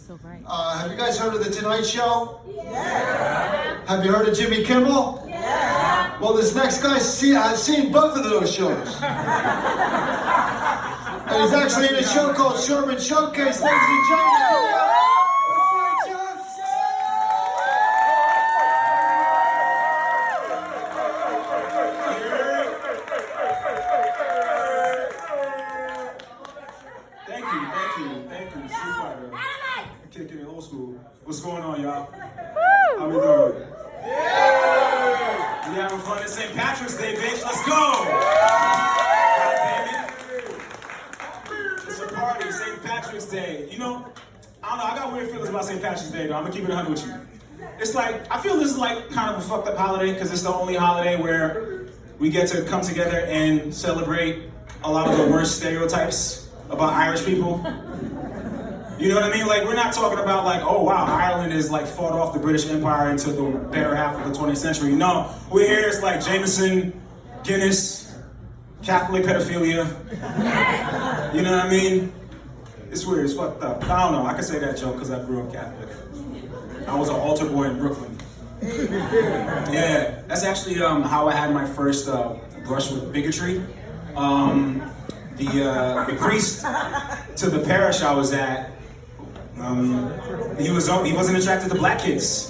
So bright. Have you guys heard of The Tonight Show? Yeah. Have you heard of Jimmy Kimmel? Yeah. Well, this next guy, I've seen both of those shows. And he's actually in a show called Sherman Showcase, ladies and gentlemen. Kicking it old school. What's going on, y'all? How we doing? Yeah! We having fun. It's St. Patrick's Day, bitch. Let's go! God damn it. It's a party, St. Patrick's Day. You know, I don't know, I got weird feelings about St. Patrick's Day, though. I'm gonna keep it 100 with you. It's like, I feel this is like kind of a fucked up holiday, because it's the only holiday where we get to come together and celebrate a lot of the worst stereotypes about Irish people. You know what I mean? Like, we're not talking about like, oh wow, Ireland is like fought off the British Empire into the better half of the 20th century. No, we're here, it's like Jameson, Guinness, Catholic pedophilia. You know what I mean? It's weird, it's fucked up. I don't know, I can say that joke because I grew up Catholic. I was an altar boy in Brooklyn. Yeah, that's actually how I had my first brush with bigotry. The priest to the parish I was at, he wasn't attracted to black kids.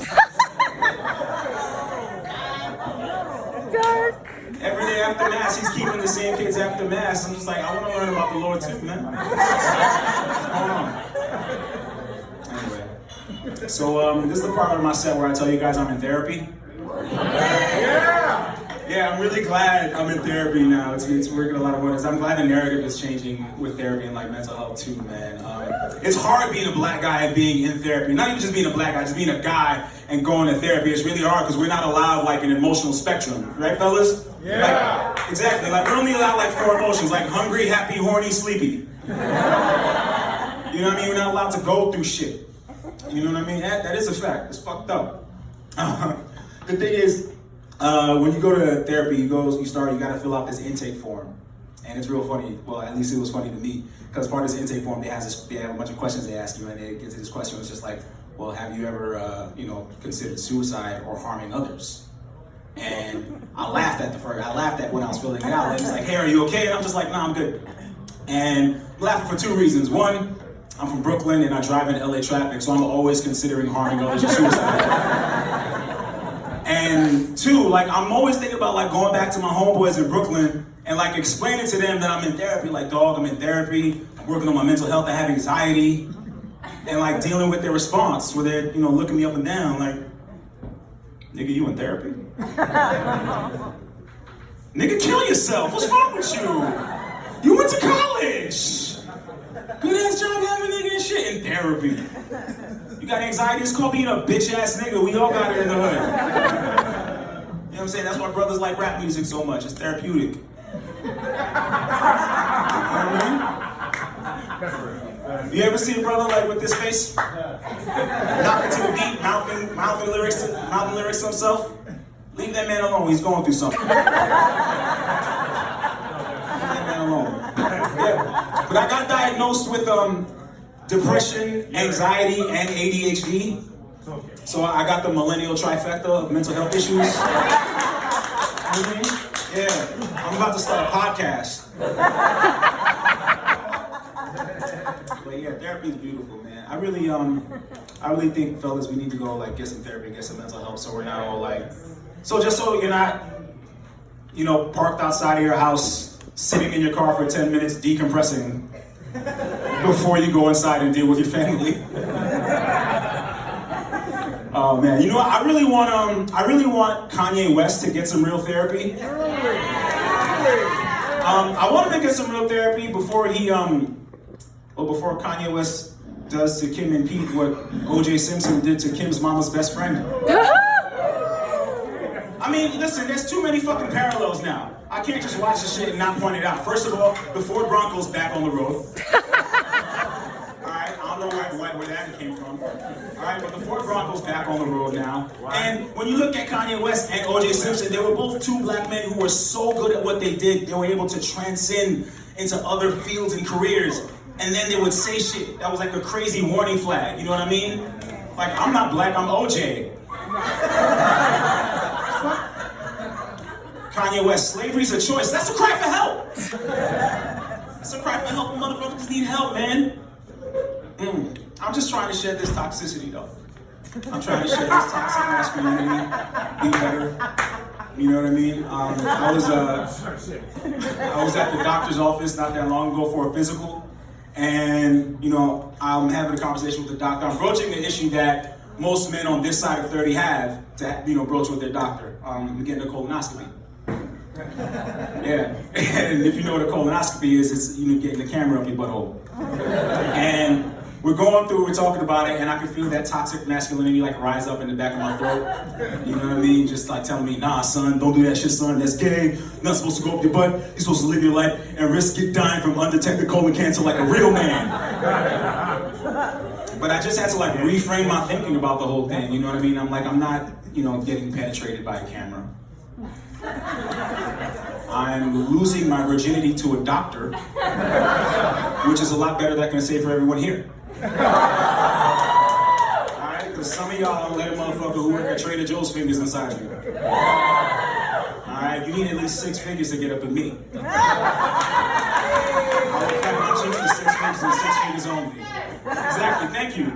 Dark. Every day after Mass, he's keeping the same kids after Mass. I'm just like, I want to learn about the Lord too, man. What's going on? Anyway, so this is the part of my set where I tell you guys I'm in therapy. Yeah, I'm really glad I'm in therapy now. It's working a lot of wonders. I'm glad the narrative is changing with therapy and like mental health too, man. It's hard being a black guy and being in therapy. Not even just being a black guy, just being a guy and going to therapy. It's really hard because we're not allowed like an emotional spectrum, right, fellas? Yeah. Like, exactly. Like we're only allowed like 4 emotions, like hungry, happy, horny, sleepy. You know what I mean? We're not allowed to go through shit. You know what I mean? That is a fact. It's fucked up. The thing is, when you go to therapy, you gotta fill out this intake form. And it's real funny, well, at least it was funny to me, because part of this intake form, they have a bunch of questions they ask you, and they get to this question, it's just like, well, have you ever, considered suicide or harming others? And I laughed at when I was filling it out. It was like, hey, are you okay? And I'm just like, nah, I'm good. And I'm laughing for 2 reasons. One, I'm from Brooklyn and I drive in LA traffic, so I'm always considering harming others or suicide. And 2, like I'm always thinking about like going back to my homeboys in Brooklyn and like explaining to them that I'm in therapy. Like, dog, I'm in therapy. I'm working on my mental health. I have anxiety, and like dealing with their response, where they're looking me up and down, like, nigga, you in therapy? Nigga, kill yourself. What's wrong with you? You went to college. Good ass job having nigga and shit in therapy. You got anxiety, it's called being a bitch ass nigga. We all got it in the hood. You know what I'm saying? That's why brothers like rap music so much. It's therapeutic. You know what I mean? You ever see a brother like with this face? Knocking to a beat, mouthing lyrics to himself? Leave that man alone, he's going through something. Leave that man alone. Yeah. But I got diagnosed with depression, anxiety, and ADHD. So I got the millennial trifecta of mental health issues. Yeah, I'm about to start a podcast. But yeah, therapy is beautiful, man. I really think, fellas, we need to go like get some therapy, get some mental help, so we're not all like, just so you're not, parked outside of your house, sitting in your car for 10 minutes, decompressing before you go inside and deal with your family. Oh man, you know what? I really want Kanye West to get some real therapy. I want him to get some real therapy before before Kanye West does to Kim and Pete what O.J. Simpson did to Kim's mama's best friend. I mean, listen, there's too many fucking parallels now. I can't just watch this shit and not point it out. First of all, the Ford Bronco's back on the road. Alright, I don't know where that came from. Alright, but the Ford Bronco's back on the road now. And when you look at Kanye West and O.J. Simpson, they were both 2 black men who were so good at what they did, they were able to transcend into other fields and careers. and then they would say shit that was like a crazy warning flag, you know what I mean? Like, I'm not black, I'm OJ. Kanye West, slavery's a choice. That's a cry for help. That's a cry for help. Motherfuckers need help, man. I'm just trying to shed this toxicity, though. I'm trying to shed this toxic masculinity, be better. You know what I mean? I was at the doctor's office not that long ago for a physical, and you know, I'm having a conversation with the doctor. I'm broaching the issue that most men on this side of 30 have to, you know, broach with their doctor. I'm getting a colonoscopy. Yeah, and if you know what a colonoscopy is, it's, you know, getting the camera up your butthole. And we're going through, we're talking about it, and I can feel that toxic masculinity like rise up in the back of my throat. You know what I mean? Just like telling me, nah, son, don't do that shit, son. That's gay. You're not supposed to go up your butt. You're supposed to live your life and risk dying from undetected colon cancer like a real man. But I just had to like reframe my thinking about the whole thing. You know what I mean? I'm like, I'm not, you know, getting penetrated by a camera. I'm losing my virginity to a doctor, which is a lot better than I can say for everyone here. Alright, because some of y'all let a motherfucker who work at Trader Joe's fingers inside you. Alright, you need at least 6 figures to get up in me. I will cut my cheeks for 6 figures and 6 figures only. Exactly, thank you.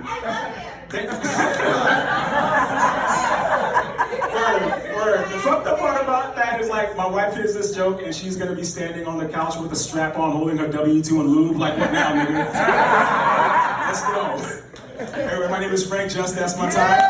Word. The fucked up part about that is like, my wife hears this joke and she's gonna be standing on the couch with a strap on holding her W2 and lube. Like, what now, nigga? Let's go. Hey, my name is Frank, just that's my time.